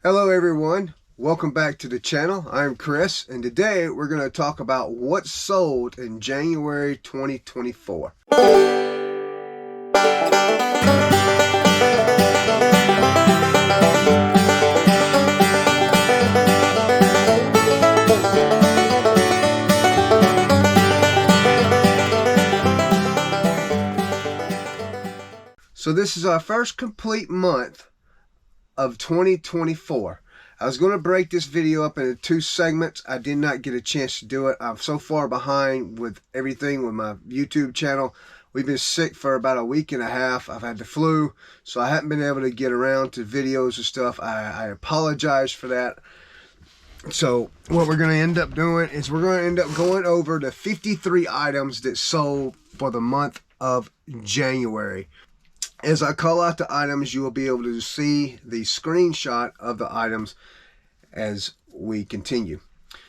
Hello everyone, welcome back to the channel. I'm Chris, and today we're going to talk about what sold in January 2024. So this is our first complete month of 2024. I was going to break this video up into two segments. I did not get a chance to do it. I'm so far behind with everything with my YouTube channel. We've been sick for about a week and a half. I've had the flu, so I haven't been able to get around to videos and stuff. I apologize for that. So what we're going to end up doing is we're going to end up going over the 53 items that sold for the month of January. As I call out the items, you will be able to see the screenshot of the items as we continue.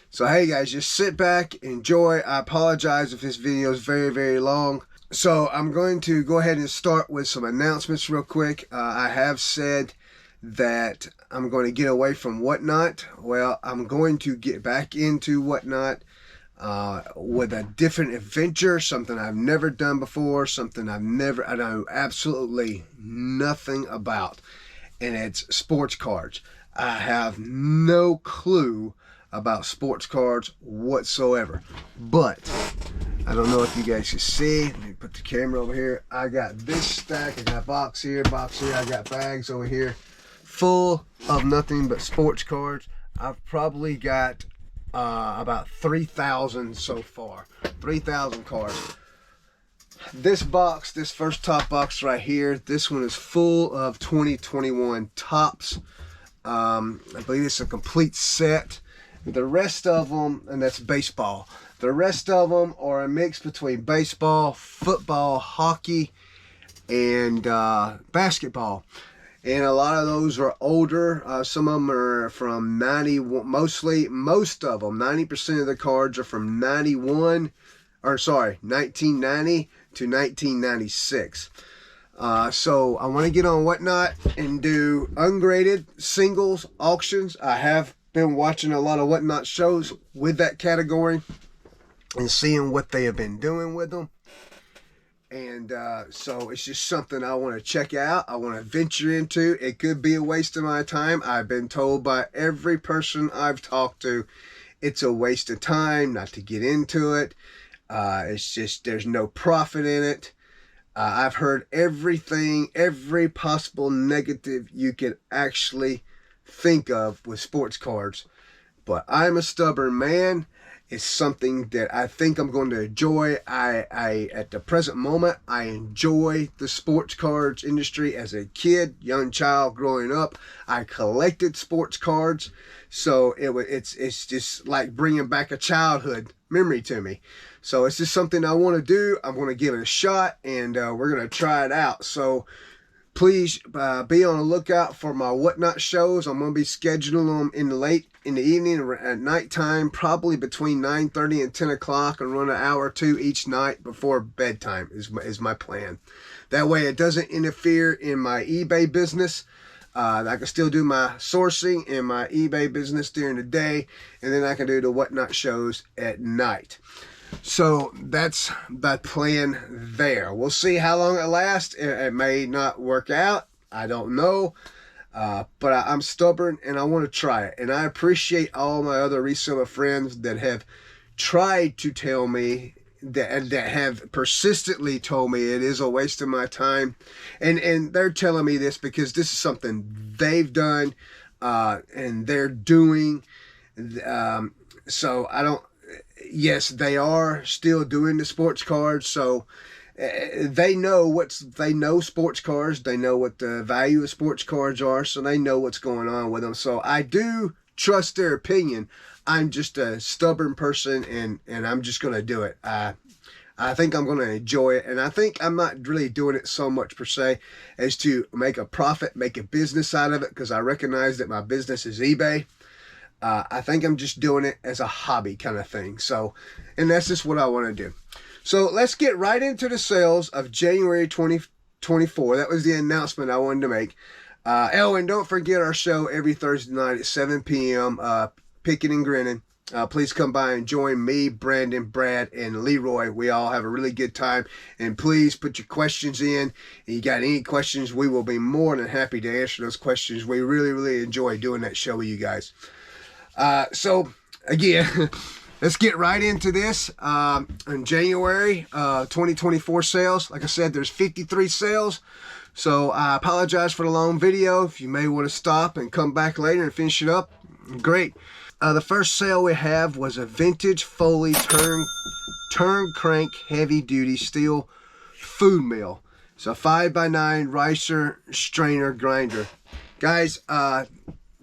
So hey guys, just sit back, enjoy. I apologize if this video is very long. So I'm going to go ahead and start with some announcements real quick. I have said that I'm going to get away from Whatnot. Well, I'm going to get back into Whatnot with a different adventure, something I've never done before, something I know absolutely nothing about, and it's sports cards. I have no clue about sports cards whatsoever, but I don't know if you guys can see. Let me put the camera over here. I got this stack. I got box here. I got bags over here full of nothing but sports cards. I've probably got about 3,000 so far. 3,000 cards. This box, this first top box right here, this one is full of 2021 tops. I believe it's a complete set. The rest of them, and that's baseball. The rest of them are a mix between baseball, football, hockey, and basketball. And a lot of those are older. Some of them are from 90, most of them, 90% of the cards are from 1990 to 1996. So I want to get on Whatnot and do ungraded singles auctions. I have been watching a lot of Whatnot shows with that category and seeing what they have been doing with them. And so it's just something I want to check out. I want to venture into. It could be a waste of my time. I've been told by every person I've talked to, it's a waste of time not to get into it. It's just, there's no profit in it. I've heard everything, every possible negative you could actually think of with sports cards. But I'm a stubborn man. It's something that I think I'm going to enjoy. I at the present moment, I enjoy the sports cards industry. As a kid, young child growing up, I collected sports cards. So it's just like bringing back a childhood memory to me. So it's just something I want to do. I'm going to give it a shot, and we're going to try it out. So please be on the lookout for my Whatnot shows. I'm going to be scheduling them in the evening at nighttime, probably between 9:30 and 10 o'clock, and run an hour or two each night before bedtime is my plan. That way it doesn't interfere in my eBay business. I can still do my sourcing and my eBay business during the day, and then I can do the Whatnot shows at night. So that's the plan there. We'll see how long it lasts. It may not work out. I don't know. But I'm stubborn and I want to try it. And I appreciate all my other reseller friends that have tried to tell me that have persistently told me it is a waste of my time. And they're telling me this because this is something they've done and they're doing. So I don't... Yes, they are still doing the sports cards, so they know sports cards. They know what the value of sports cards are, so they know what's going on with them. So I do trust their opinion. I'm just a stubborn person, and I'm just going to do it. I think I'm going to enjoy it, and I think I'm not really doing it so much per se as to make a profit, make a business out of it, because I recognize that my business is eBay. I think I'm just doing it as a hobby kind of thing. So, and that's just what I want to do. So let's get right into the sales of January 2024. That was the announcement I wanted to make. Oh, and don't forget our show every Thursday night at 7 p.m. Picking and Grinning. Please come by and join me, Brandon, Brad, and Leroy. We all have a really good time. And please put your questions in. If you got any questions, we will be more than happy to answer those questions. We really, really enjoy doing that show with you guys. So, again, let's get right into this. In January 2024 sales, like I said, there's 53 sales. So I apologize for the long video. If you may want to stop and come back later and finish it up, great. The first sale we have was a vintage Foley turn crank heavy duty steel food mill. It's a 5x9 ricer strainer grinder. Guys,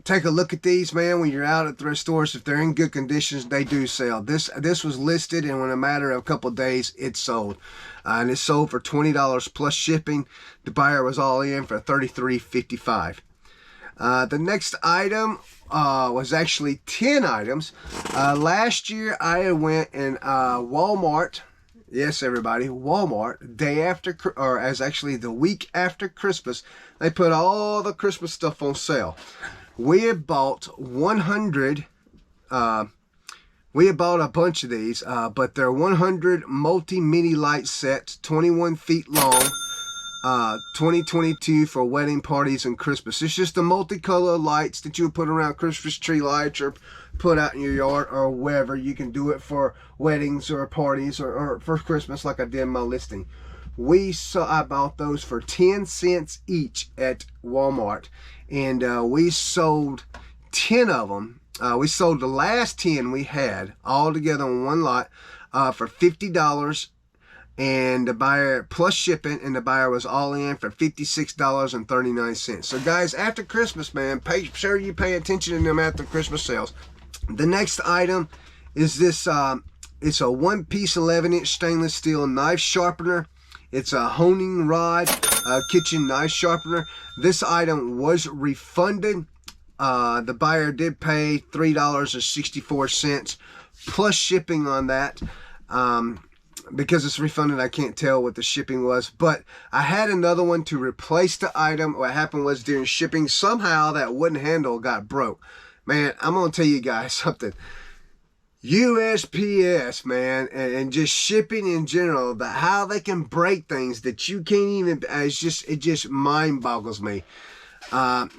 take a look at these, man. When you're out at thrift stores, if they're in good conditions, they do sell. This was listed, and in a matter of a couple of days, it sold. And it sold for $20 plus shipping. The buyer was all in for $33.55. The next item was actually 10 items. Last year, I went in Walmart. Yes, everybody, Walmart, day after, or as actually the week after Christmas, they put all the Christmas stuff on sale. We had bought 100, we had bought a bunch of these, but they're 100 multi-mini light sets, 21 feet long, 2022 for wedding parties and Christmas. It's just the multicolored lights that you would put around Christmas tree lights or put out in your yard or wherever. You can do it for weddings or parties or for Christmas like I did in my listing. I bought those for 10 cents each at Walmart, and we sold 10 of them. We sold the last 10 we had all together on one lot for $50, and the buyer plus shipping, and the buyer was all in for $56.39. So guys, after Christmas, man, make sure you pay attention to them after Christmas sales. The next item is this. It's a one-piece 11-inch stainless steel knife sharpener. It's a honing rod, kitchen knife sharpener. This item was refunded. The buyer did pay $3.64 plus shipping on that. Because it's refunded, I can't tell what the shipping was. But I had another one to replace the item. What happened was during shipping, somehow that wooden handle got broke. Man, I'm going to tell you guys something. USPS, man, and just shipping in general, how they can break things that you can't even, it just mind boggles me.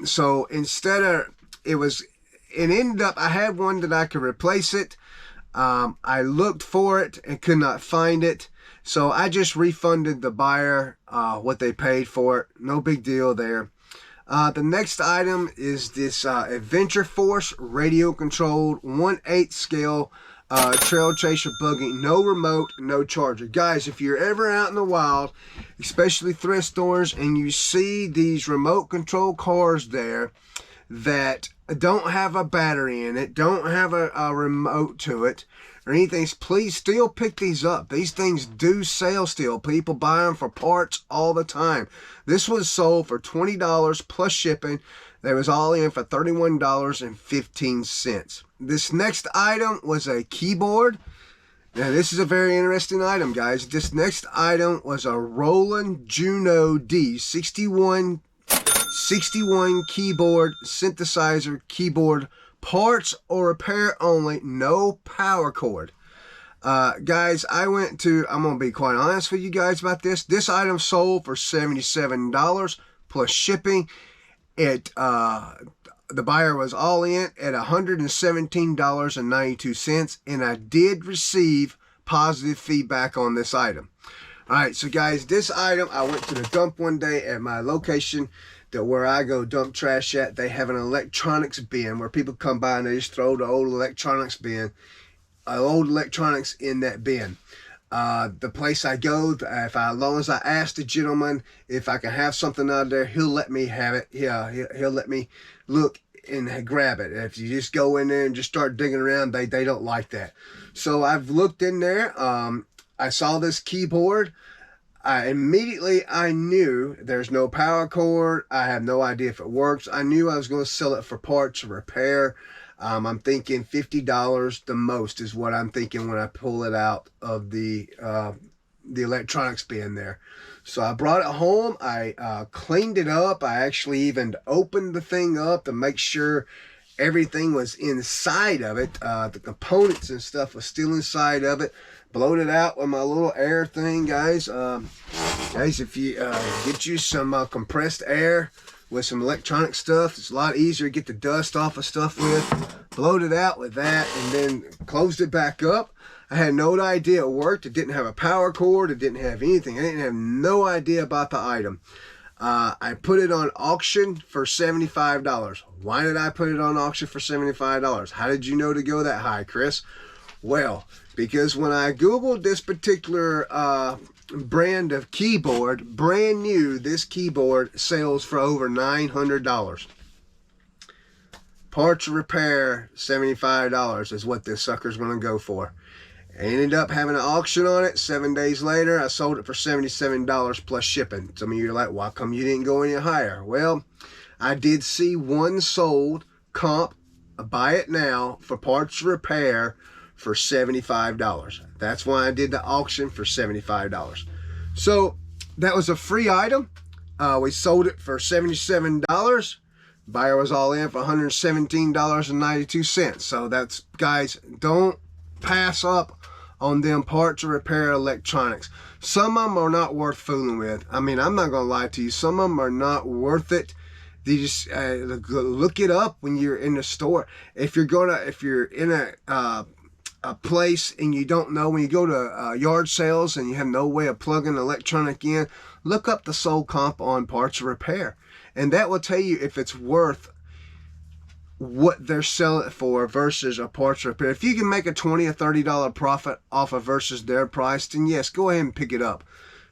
So instead of, it ended up, I had one that I could replace it. I looked for it and could not find it. So I just refunded the buyer, what they paid for it. No big deal there. The next item is this Adventure Force radio controlled 1/8 scale trail chaser buggy, no remote, no charger. Guys, if you're ever out in the wild, especially thrift stores, and you see these remote control cars there that don't have a battery in it, don't have a remote to it or anything, please still pick these up. These things do sell still. People buy them for parts all the time. This was sold for $20 plus shipping. They was all in for $31.15. This next item was a keyboard. Now this is a very interesting item, guys. This next item was a Roland Juno D 61 keyboard synthesizer keyboard, parts or repair only, no power cord. Guys, I'm going to be quite honest with you guys about this. This item sold for $77 plus shipping. The buyer was all in at $117.92, and I did receive positive feedback on this item. All right, so guys, this item, I went to the dump one day at my location where I go dump trash at. They have an electronics bin where people come by and they just throw the old electronics in that bin. The place I go, as long as I ask the gentleman if I can have something out of there, he'll let me have it. Yeah, he'll let me look and grab it. If you just go in there and just start digging around, they don't like that. So I've looked in there. I saw this keyboard. I knew there's no power cord. I have no idea if it works. I knew I was going to sell it for parts or repair. I'm thinking $50 the most is what I'm thinking when I pull it out of the the electronics being there. So I brought it home. I cleaned it up. I actually even opened the thing up to make sure everything was inside of it. The components and stuff was still inside of it. Blowed it out with my little air thing, guys. Guys, if you get you some compressed air with some electronic stuff, it's a lot easier to get the dust off of stuff with. Blowed it out with that and then closed it back up. I had no idea it worked. It didn't have a power cord. It didn't have anything. I didn't have no idea about the item. I put it on auction for $75. Why did I put it on auction for $75? How did you know to go that high, Chris? Well, because when I Googled this particular brand of keyboard, brand new, this keyboard sells for over $900. Parts repair, $75 is what this sucker's going to go for. I ended up having an auction on it. 7 days later, I sold it for $77 plus shipping. Some of you are like, why come you didn't go any higher? Well, I did see one sold comp, buy it now for parts repair for $75. That's why I did the auction for $75. So that was a free item. We sold it for $77. Buyer was all in for $117.92. So that's, guys, don't pass up on them parts repair electronics. Some of them are not worth fooling with. I mean, I'm not gonna lie to you. Some of them are not worth it. You just look it up when you're in the store. If you're in a place and you don't know, when you go to yard sales and you have no way of plugging electronic in, look up the sold comp on parts repair, and that will tell you if it's worth what they're selling it for versus a parts repair. If you can make a $20 or $30 profit off of versus their price, then yes, go ahead and pick it up.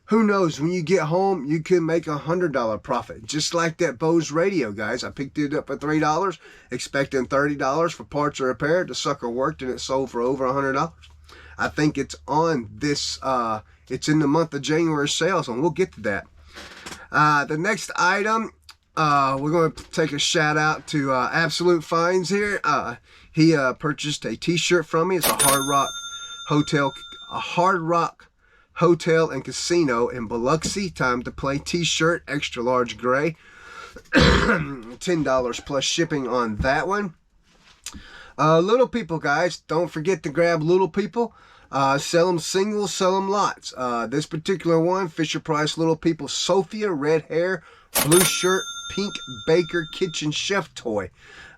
Who knows, when you get home, you can make $100 profit. Just like that Bose radio, guys. I picked it up for $3, expecting $30 for parts repair. The sucker worked and it sold for over $100. I think it's on this, it's in the month of January sales, and we'll get to that. The next item, we're going to take a shout out to Absolute Finds here. He purchased a t-shirt from me. It's a Hard Rock Hotel and Casino in Biloxi. Time to Play t-shirt, extra large gray. $10 plus shipping on that one. Little People, guys, don't forget to grab Little People. Sell them singles, sell them lots. This particular one, Fisher Price Little People Sophia, red hair, blue shirt, pink baker kitchen chef toy.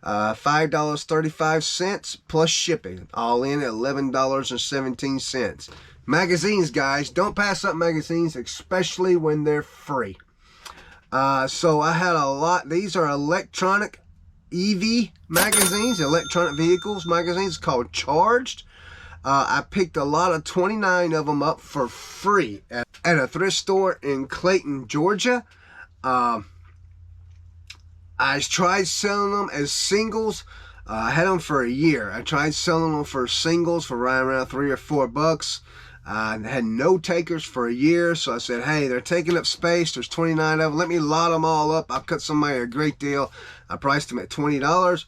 $5.35 plus shipping, all in at $11.17. Magazines, guys, don't pass up magazines, especially when they're free. So I had a lot. These are electronic EV magazines, electronic vehicles magazines, called Charged. I picked a lot of 29 of them up for free at a thrift store in Clayton, Georgia. I tried selling them as singles. I had them for a year. I tried selling them for singles for right around $3 or $4. I had no takers for a year, so I said, hey, they're taking up space. There's 29 of them. Let me lot them all up. I'll cut somebody a great deal. I priced them at $20.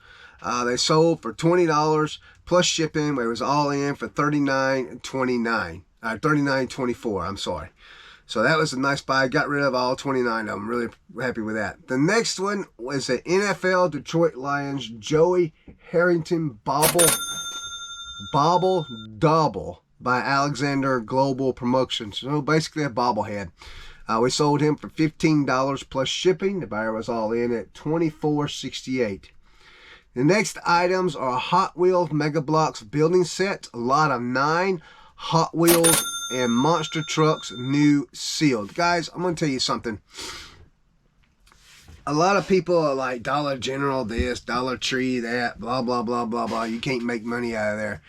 They sold for $20 plus shipping. It was all in for $39.24. I'm sorry. So that was a nice buy. I got rid of all 29 of them. Really happy with that. The next one was the NFL Detroit Lions Joey Harrington Bobble Double by Alexander Global Promotions. So basically a bobblehead. We sold him for $15 plus shipping. The buyer was all in at $24.68. The next items are Hot Wheels Mega Blocks building sets, a lot of 9 Hot Wheels and monster trucks, new sealed. Guys, I'm going to tell you something. A lot of people are like Dollar General this, Dollar Tree that, blah, blah, blah, blah, blah. You can't make money out of there.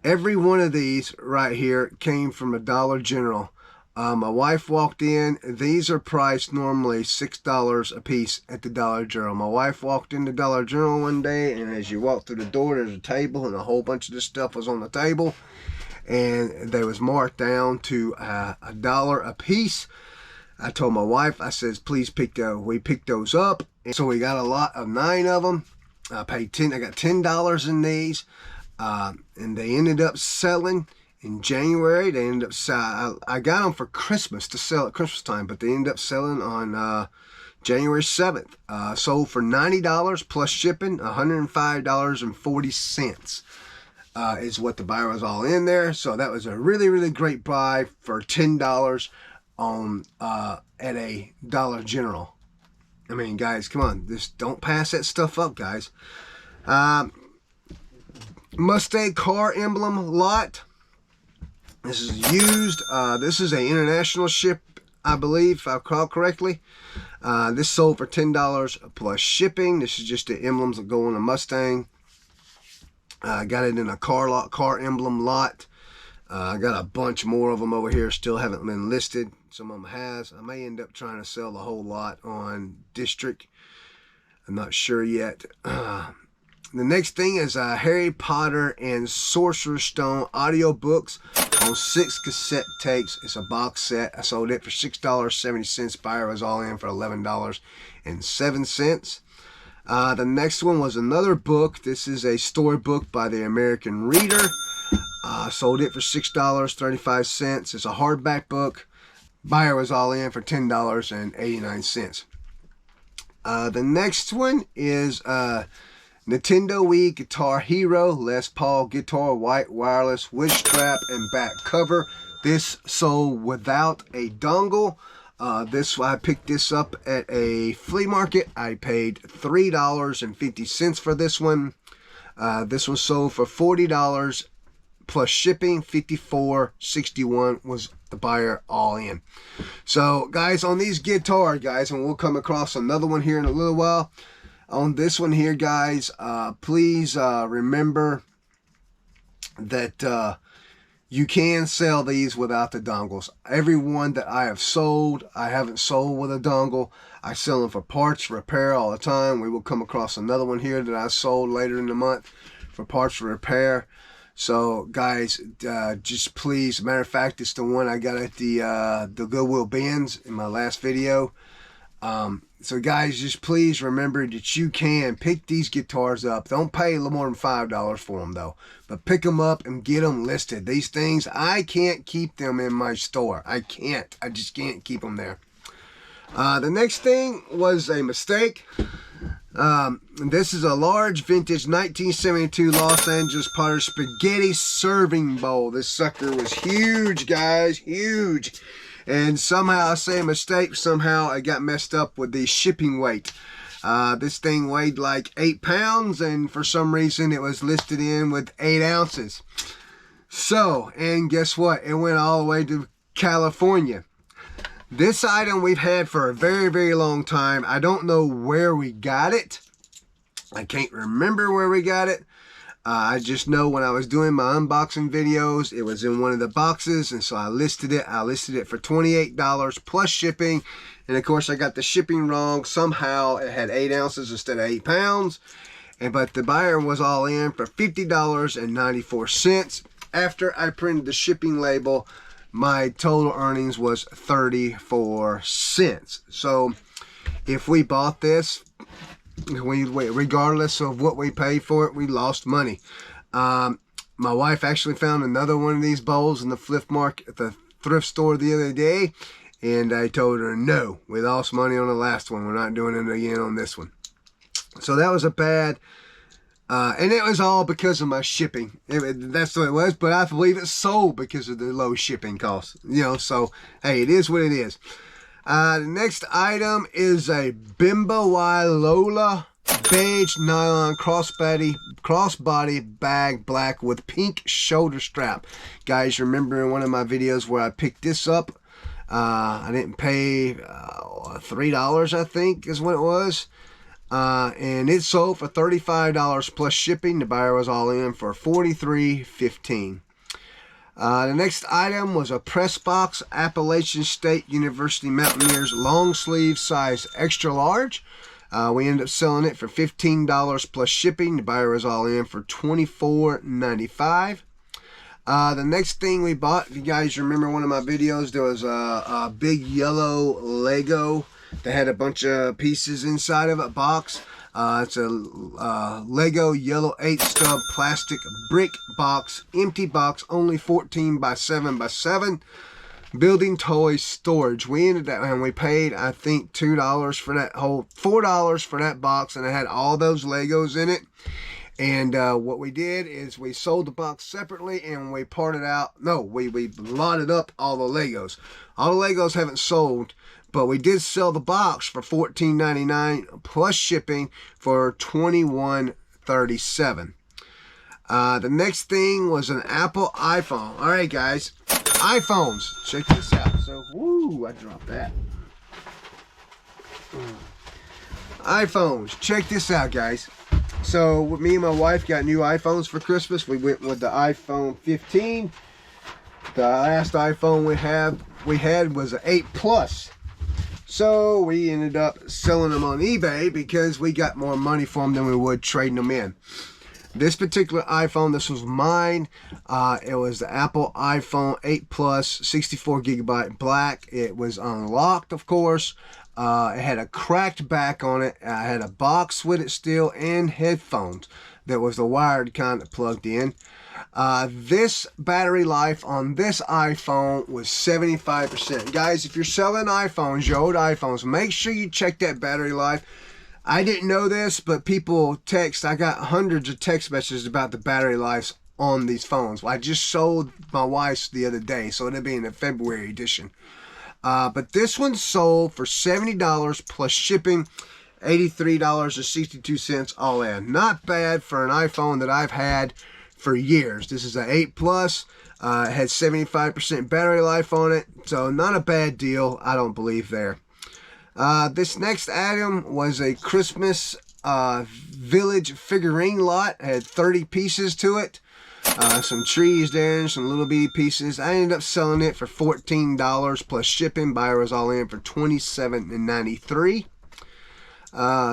Every one of these right here came from a Dollar General. My wife walked in. These are priced normally $6 a piece at the Dollar General. My wife walked into Dollar General one day, and as you walk through the door, there's a table, and a whole bunch of this stuff was on the table. And they was marked down to $1 a piece. I told my wife, I says, please pick those. We picked those up. And so we got a lot of 9 of them. I got $10 in these. And they ended up selling in January. They ended up I got them for Christmas to sell at Christmas time, but they ended up selling on January 7th. Sold for $90 plus shipping, $105.40 is what the buyer was all in there. So that was a really, really great buy for $10 on at a Dollar General. I mean, guys, come on, just don't pass that stuff up, guys. Mustang car emblem lot. This is used. This is an international ship, I believe, if I recall correctly. This sold for $10 plus shipping. This is just the emblems that go on a Mustang. Got it in a car emblem lot. I got a bunch more of them over here. Still haven't been listed. Some of them has. I may end up trying to sell the whole lot on District. I'm not sure yet. The next thing is Harry Potter and Sorcerer's Stone audiobooks on 6 cassette tapes. It's a box set. I sold it for $6.70. Buyer was all in for $11.07. The next one was another book. This is a storybook by the American Reader. Sold it for $6.35. It's a hardback book. Buyer was all in for $10.89. The next one is Nintendo Wii Guitar Hero Les Paul guitar, white wireless wood strap and back cover. This sold without a dongle. I picked this up at a flea market. I paid $3.50 for this one. This one sold for $40 plus shipping. $54.61 was the buyer all in. So guys, on these guitar guys, and we'll come across another one here in a little while. On this one here, guys, please remember that you can sell these without the dongles. Every one that I have sold, I haven't sold with a dongle. I sell them for parts, repair all the time. We will come across another one here that I sold later in the month for parts repair. So, guys, just please, matter of fact, it's the one I got at the Goodwill bins in my last video. So guys, just please remember that you can pick these guitars up. Don't pay a little more than $5 for them though, but pick them up and get them listed. These things, I can't keep them in my store. I just can't keep them there. The next thing was a mistake. This is a large vintage 1972 Los Angeles Potter spaghetti serving bowl. This sucker was huge, guys, huge. And somehow, I say a mistake, somehow I got messed up with the shipping weight. This thing weighed like 8 pounds, and for some reason it was listed in with 8 ounces. So, and guess what? It went all the way to California. This item we've had for a very, very long time. I don't know where we got it. I can't remember where we got it. I just know when I was doing my unboxing videos, it was in one of the boxes, and so I listed it. I listed it for $28 plus shipping, and of course I got the shipping wrong. Somehow it had 8 ounces instead of 8 pounds, but the buyer was all in for $50.94. After I printed the shipping label, my total earnings was 34 cents. So if we bought this, regardless of what we paid for it, we lost money. My wife actually found another one of these bowls in the the thrift store the other day, and I told her, no, we lost money on the last one. We're not doing it again on this one. So that was a bad, and it was all because of my shipping. That's what it was, but I believe it sold because of the low shipping costs. You know, so hey, it is what it is. The next item is a Bimba Y Lola beige nylon crossbody bag, black with pink shoulder strap. Guys, remember in one of my videos where I picked this up, I didn't pay $3, I think is what it was. And it sold for $35 plus shipping. The buyer was all in for $43.15. The next item was a press box Appalachian State University Mountaineers long sleeve size extra large. We ended up selling it for $15 plus shipping. The buyer was all in for $24.95. The next thing we bought, if you guys remember one of my videos, there was a big yellow Lego that had a bunch of pieces inside of a box. It's a Lego yellow 8-stub plastic brick box, empty box, only 14 by 7 by 7. Building toy storage. We ended up, and we paid, I think, $2 for that whole, $4 for that box, and it had all those Legos in it. And what we did is we sold the box separately, and we parted out. No, we lotted up all the Legos. All the Legos haven't sold, but we did sell the box for $14.99 plus shipping for $21.37. The next thing was an Apple iPhone. All right, guys, iPhones. Check this out. So, woo, I dropped that. iPhones. Check this out, guys. So, me and my wife got new iPhones for Christmas. We went with the iPhone 15. The last iPhone we had was an 8 Plus. So we ended up selling them on eBay because we got more money for them than we would trading them in. This particular iPhone, this was mine. It was the Apple iPhone 8 Plus, 64 gigabyte black. It was unlocked, of course. It had a cracked back on it. I had a box with it still and headphones. That was the wired kind that plugged in. This battery life on this iPhone was 75%. Guys, if you're selling iPhones, your old iPhones, make sure you check that battery life. I didn't know this, but people text. I got hundreds of text messages about the battery lives on these phones. I just sold my wife's the other day, so it'll be in the February edition. But this one sold for $70 plus shipping, $83.62 all in. Not bad for an iPhone that I've had for years. This is an 8 Plus. It had 75% battery life on it, so not a bad deal, I don't believe there. This next item was a Christmas Village figurine lot. It had 30 pieces to it. Some trees there and some little bitty pieces. I ended up selling it for $14 plus shipping. Buyer was all in for $27.93.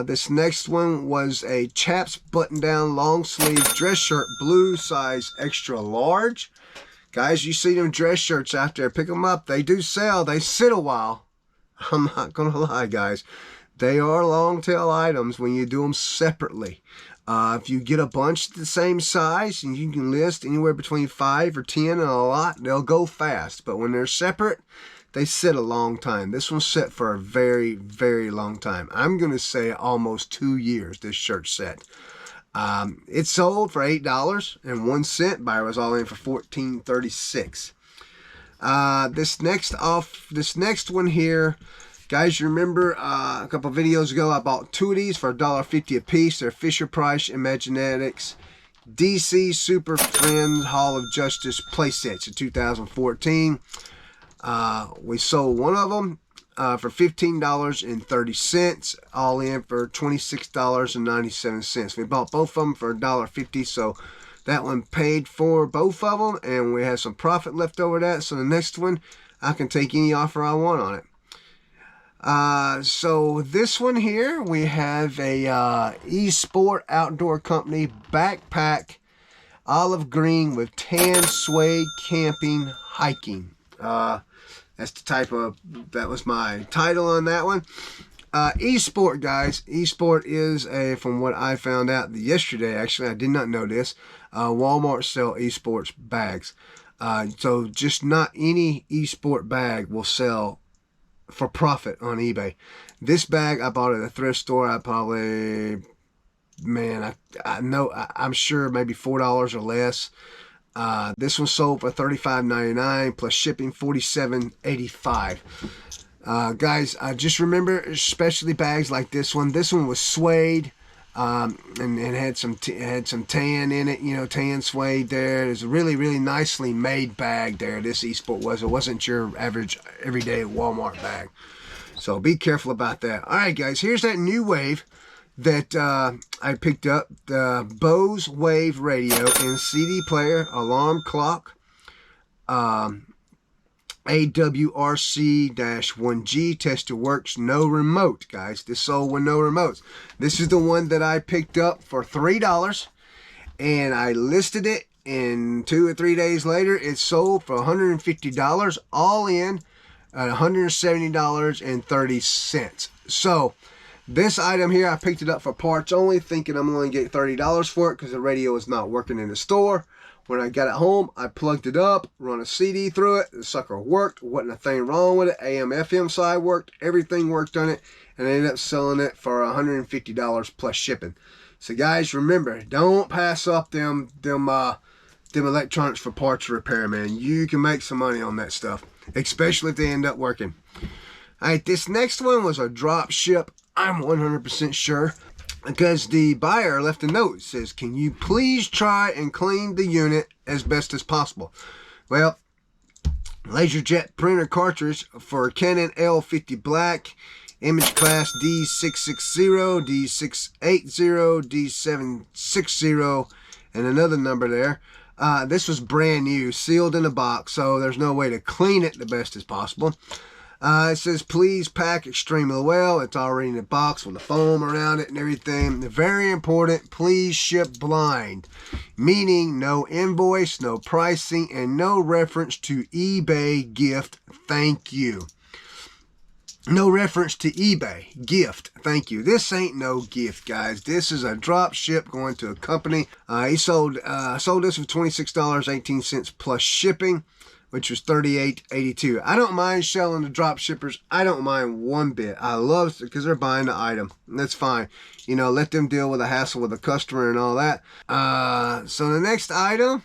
This next one was a Chaps button-down long sleeve dress shirt, blue size extra large. Guys, you see them dress shirts out there, pick them up. They do sell. They sit a while. I'm not going to lie, guys. They are long tail items when you do them separately. If you get a bunch the same size, and you can list anywhere between 5 or 10 and a lot, they'll go fast. But when they're separate, they sit a long time. This one's set for a very, very long time. I'm going to say almost 2 years, this shirt set. It sold for $8.01. Buyer was all in for $14.36. This next one here, guys, you remember a couple videos ago I bought 2 of these for $1.50 a piece. They're Fisher-Price Imaginetics DC Super Friends Hall of Justice playsets in 2014. We sold one of them for $15.30, all in for $26.97. We bought both of them for $1.50, so that one paid for both of them, and we have some profit left over that. So the next one, I can take any offer I want on it. So this one here, we have a eSport Outdoor Company backpack, olive green with tan suede camping hiking. That's the type of, that was my title on that one. eSport, guys. eSport is from what I found out yesterday, actually, I did not know this. Walmart sell eSports bags. So just not any eSport bag will sell for profit on eBay. This bag I bought at a thrift store. I probably, man, I'm sure maybe $4 or less. This one sold for $35.99 plus shipping, $47.85. Guys, just remember, especially bags like this one. This one was suede, and had some tan in it. You know, tan suede there. It's a really, really nicely made bag there. This eSport was. It wasn't your average everyday Walmart bag. So be careful about that. All right, guys. Here's that new wave that I picked up, the Bose Wave radio and CD player, alarm clock, AWRC-1G tester works, no remote, guys. This sold with no remotes. This is the one that I picked up for $3, and I listed it, and 2 or 3 days later, it sold for $150, all in at $170.30. So This item here, I picked it up for parts only, thinking I'm going to get $30 for it because the radio is not working in the store. When I got it home, I plugged it up, run a CD through it. The sucker worked. Wasn't a thing wrong with it. AM, FM side worked. Everything worked on it. And I ended up selling it for $150 plus shipping. So guys, remember, don't pass up them electronics for parts repair, man. You can make some money on that stuff, especially if they end up working. All right, this next one was a drop ship. I'm 100% sure, because the buyer left a note. It says, can you please try and clean the unit as best as possible? Well, LaserJet printer cartridge for Canon L50 black, image class D660, D680, D760, and another number there. This was brand new, sealed in a box, so there's no way to clean it the best as possible. It says, please pack extremely well. It's already in a box with the foam around it and everything. Very important, please ship blind. Meaning no invoice, no pricing, and no reference to eBay gift. Thank you. No reference to eBay gift. Thank you. This ain't no gift, guys. This is a drop ship going to a company. He sold this for $26.18 plus shipping, which was $38.82. I don't mind selling to drop shippers. I don't mind one bit. I love it because they're buying the item. That's fine. You know, let them deal with the hassle with the customer and all that. So the next item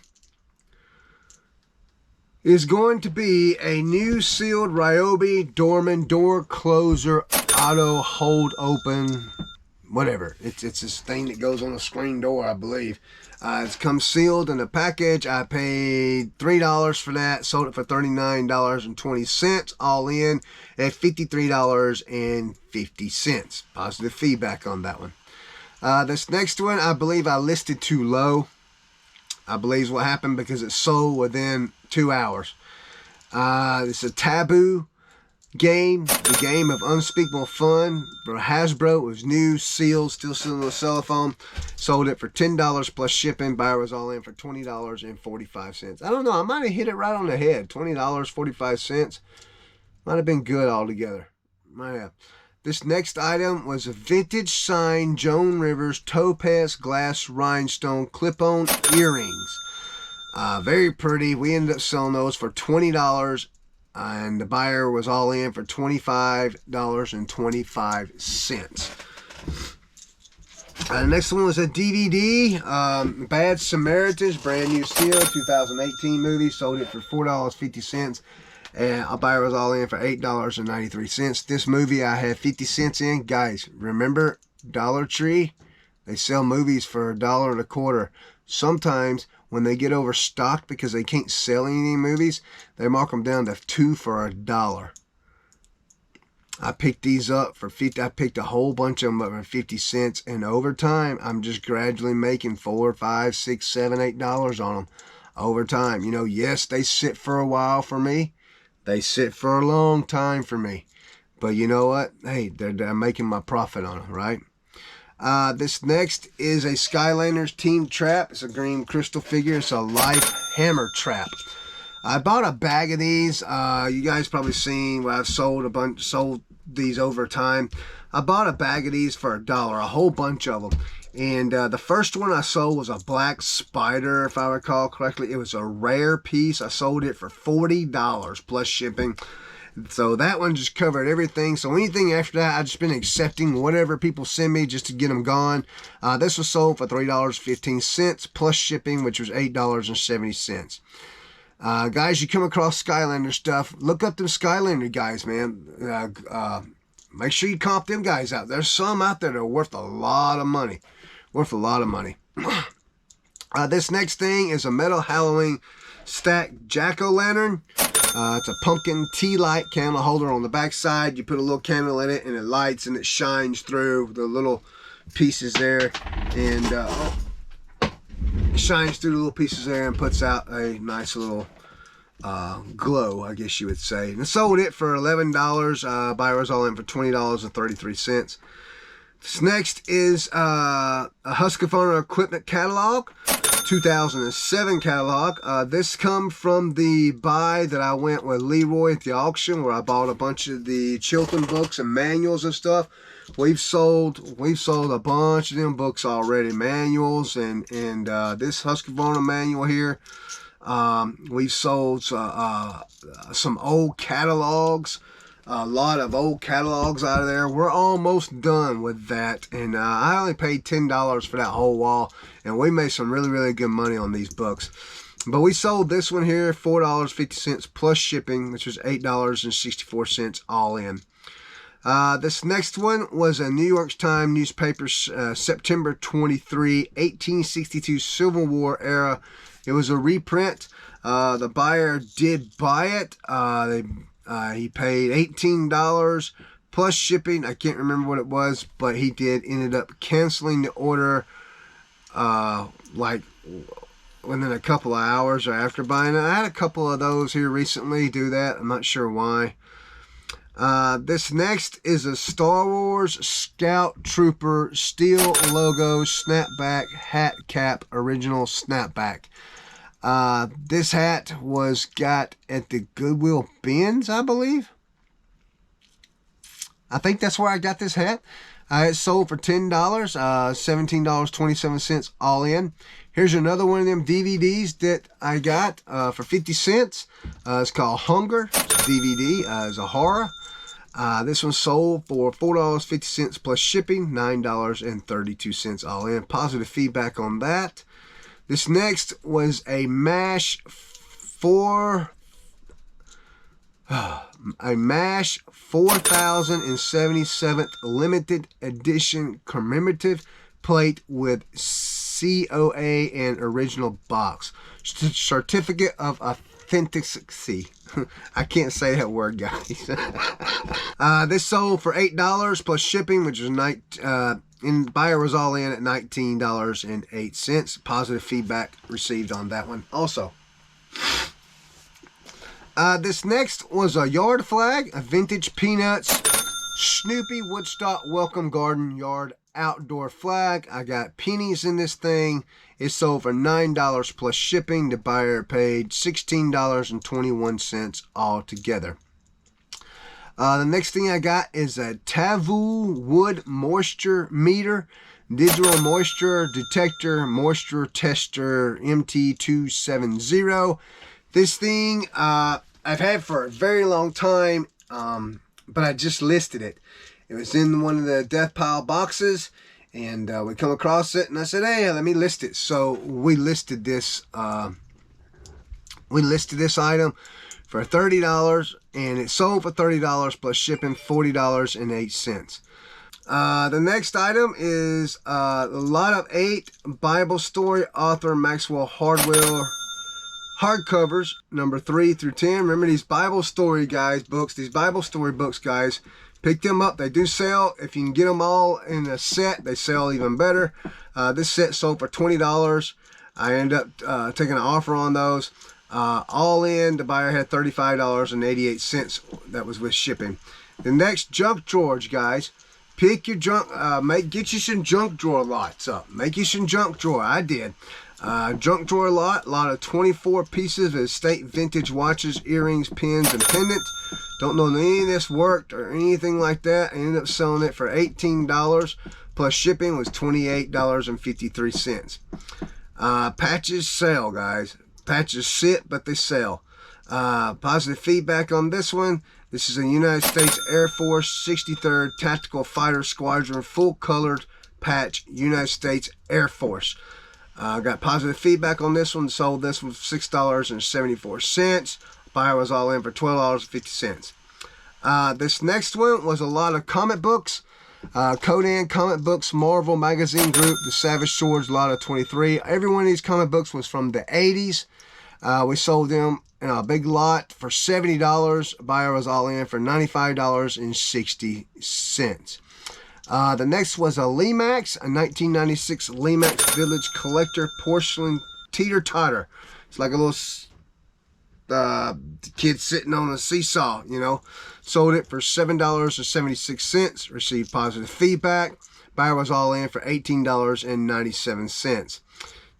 is going to be a new sealed Ryobi Dorman door closer auto hold open, whatever. It's this thing that goes on a screen door, I believe. It's come sealed in a package. I paid $3 for that. Sold it for $39.20, all in at $53.50. Positive feedback on that one. This next one, I believe I listed too low. I believe is what happened because it sold within 2 hours. It's a Taboo game, the game of unspeakable fun for Hasbro. It was new, sealed, still sealed on the cellophane. Sold it for $10 plus shipping. Buyer was all in for $20.45. I don't know, I might have hit it right on the head. $20.45. Might have been good altogether. Might have. This next item was a vintage signed Joan Rivers topaz glass rhinestone clip-on earrings. Very pretty. We ended up selling those for $20, and the buyer was all in for $25.25. The next one was a DVD, Bad Samaritans, brand new seal, 2018 movie. Sold it for $4.50. And a buyer was all in for $8.93. This movie I had 50 cents in. Guys, remember Dollar Tree? They sell movies for $1.25. Sometimes when they get overstocked because they can't sell any movies, they mark them down to 2 for $1. I picked these up for 50. I picked a whole bunch of them up for 50 cents. And over time, I'm just gradually making $4, $5, $6, $7, $8 on them over time. You know, yes, they sit for a while for me. They sit for a long time for me. But you know what? Hey, they're making my profit on them, right? This next is a Skylanders Team Trap. It's a green crystal figure. It's a life hammer trap. I bought a bag of these. You guys probably seen where I've sold these over time. I bought a bag of these for $1, a whole bunch of them. And the first one I sold was a black spider, if I recall correctly. It was a rare piece. I sold it for $40 plus shipping. So that one just covered everything. So anything after that, I've just been accepting whatever people send me just to get them gone. This was sold for $3.15 plus shipping, which was $8.70. Guys, you come across Skylander stuff, look up them Skylander guys, man. Make sure you comp them guys out. There's some out there that are worth a lot of money. Worth a lot of money. This next thing is a metal Halloween stacked jack-o'-lantern. It's a pumpkin tea light candle holder on the back side. You put a little candle in it and it lights and it shines through the little pieces there. And it shines through the little pieces there and puts out a nice little glow, I guess you would say. And I sold it for $11. Buyer was all in for $20.33. This next is a Husqvarna equipment catalog, 2007 catalog. This come from the buy that I went with Leroy at the auction, where I bought a bunch of the Chilton books and manuals and stuff We've sold a bunch of them books already, manuals and this Husqvarna manual here. We've sold some old catalogs, a lot of old catalogs out of there. We're almost done with that, and I only paid $10 for that whole wall, and we made some really good money on these books. But we sold this one here, $4.50 plus shipping, which was $8.64 all in. This next one was a New York Times newspaper, September 23, 1862 Civil War era. It was a reprint. The buyer did buy it. He paid $18 plus shipping. I can't remember what it was, but he ended up canceling the order like within a couple of hours after buying it. I had a couple of those here recently do that. I'm not sure why. This next is a Star Wars Scout Trooper steel logo snapback hat cap, original snapback. This hat was got at the Goodwill bins, I believe. I think that's where I got this hat. It sold for $10, $17.27 all in. Here's another one of them DVDs that I got for 50 cents. It's called Hunger. It's a DVD. It's a horror. This one sold for $4.50 plus shipping, $9.32 all in. Positive feedback on that. This next was a MASH 4077th limited edition commemorative plate with COA and original box. Certificate of authenticity. I can't say that word, guys. This sold for $8 plus shipping, which was and buyer was all in at $19.08. Positive feedback received on that one also. This next was a yard flag, a vintage Peanuts Snoopy Woodstock Welcome Garden Yard outdoor flag. I got pennies in this thing. It sold for $9 plus shipping. The buyer paid $16.21 altogether. The next thing I got is a Tavu wood moisture meter, digital moisture detector, moisture tester MT270. This thing I've had for a very long time, but I just listed it. It was in one of the death pile boxes, and we come across it, and I said, hey, let me list it. So we listed this item for $30, and it sold for $30 plus shipping, $40.08. The next item is a lot of 8 Bible story author Maxwell Hardwell hardcovers, number 3 through 10. Remember these Bible story books, guys. Pick them up. They do sell. If you can get them all in a set, they sell even better. This set sold for $20. I ended up taking an offer on those. All in, the buyer had $35.88. That was with shipping. The next, junk drawers, guys. Pick your junk. Get you some junk drawer lots up. Make you some junk drawer. I did. Junk drawer lot of 24 pieces of estate vintage watches, earrings, pins, and pendants. Don't know if any of this worked or anything like that. I ended up selling it for $18 plus shipping was $28.53. Patches sell, guys. Patches sit, but they sell. Positive feedback on this one. This is a United States Air Force 63rd Tactical Fighter Squadron full-colored patch, United States Air Force. Got positive feedback on this one. Sold this one for $6.74. Buyer was all in for $12.50. This next one was a lot of comic books. Conan Comic Books, Marvel Magazine Group, The Savage Swords, lot of 23. Every one of these comic books was from the 80s. We sold them in a big lot for $70. Buyer was all in for $95.60. The next was a Lemax, a 1996 Lemax Village Collector Porcelain Teeter-Totter. It's like a little kid sitting on a seesaw, you know. Sold it for $7.76. Received positive feedback. Buyer was all in for $18.97.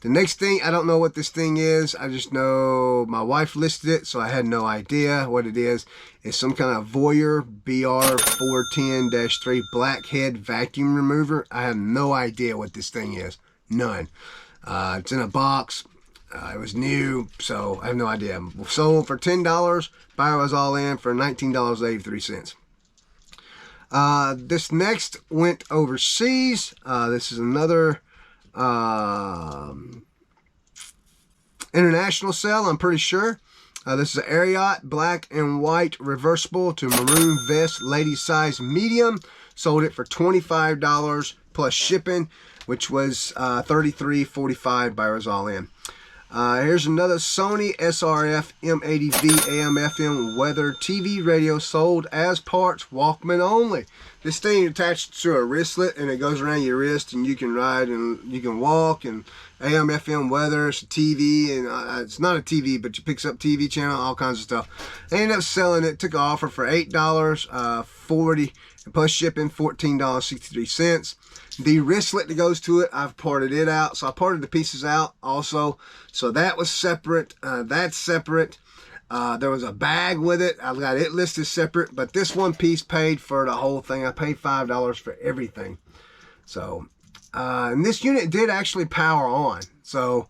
The next thing, I don't know what this thing is. I just know my wife listed it, so I had no idea what it is. It's some kind of Voyeur BR410-3 blackhead vacuum remover. I have no idea what this thing is. None. It's in a box. It was new, so I have no idea. Sold for $10. Buyer was all in for $19.83. This next went overseas. This is another international sale, I'm pretty sure. This is an Ariat black and white reversible to maroon vest, lady size medium. Sold it for $25 plus shipping, which was $33.45. Buyer was all in. Here's another Sony SRF M80V AM FM weather TV radio, sold as parts, Walkman only. This thing attached to a wristlet and it goes around your wrist and you can ride and you can walk, and AM FM weather, it's a TV, and it's not a TV but it picks up TV channel, all kinds of stuff. I ended up selling it, took an offer for $8, $40 plus shipping, $14.63. The wristlet that goes to it, I've parted it out. So I parted the pieces out also. So that was separate. That's separate. There was a bag with it. I've got it listed separate. But this one piece paid for the whole thing. I paid $5 for everything. So, and this unit did actually power on. So,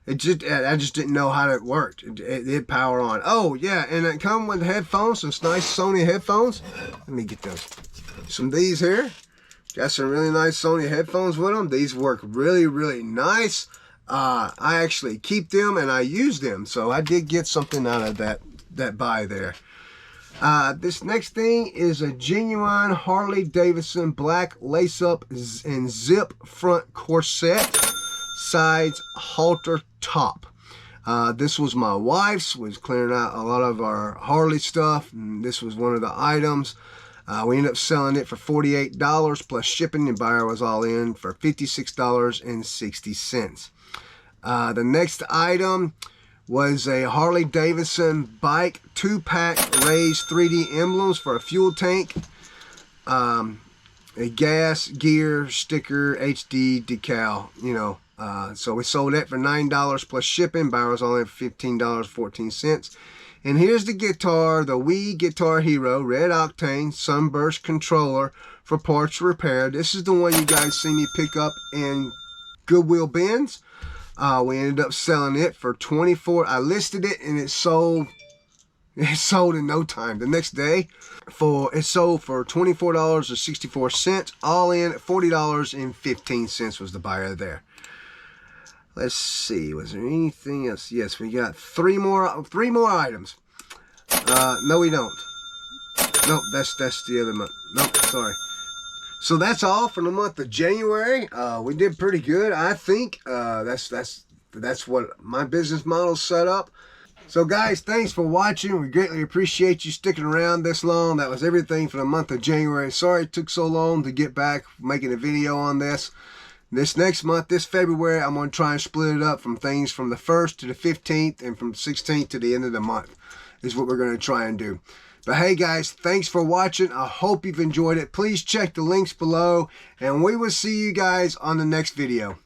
I just didn't know how it worked. It did power on. Oh, yeah. And it come with headphones. Some nice Sony headphones. Let me get those. Some of these here. Got some really nice Sony headphones with them. These work really, really nice. I actually keep them and I use them. So I did get something out of that buy there. This next thing is a genuine Harley Davidson black lace-up and zip front corset, sides halter top. This was my wife's. Was clearing out a lot of our Harley stuff, and this was one of the items. We ended up selling it for $48 plus shipping, and buyer was all in for $56.60. The next item was a Harley Davidson bike 2-pack raised 3D emblems for a fuel tank, a gas, gear, sticker, HD, decal, you know. So we sold that for $9 plus shipping. Buyer was all in for $15.14. And here's the guitar, the Wii Guitar Hero Red Octane Sunburst Controller for parts repair. This is the one you guys see me pick up in Goodwill bins. We ended up selling it for $24. I listed it and it sold in no time. The next day, it sold for $24.64. All in at $40.15 was the buyer there. Let's see, was there anything else? Yes, we got three more items. No, we don't. Nope, that's the other month. Nope, sorry. So that's all for the month of January. We did pretty good, I think. That's what my business model set up. So guys, thanks for watching. We greatly appreciate you sticking around this long. That was everything for the month of January. Sorry it took so long to get back making a video on this. This next month, this February, I'm going to try and split it up from things from the 1st to the 15th and from the 16th to the end of the month is what we're going to try and do. But hey guys, thanks for watching. I hope you've enjoyed it. Please check the links below and we will see you guys on the next video.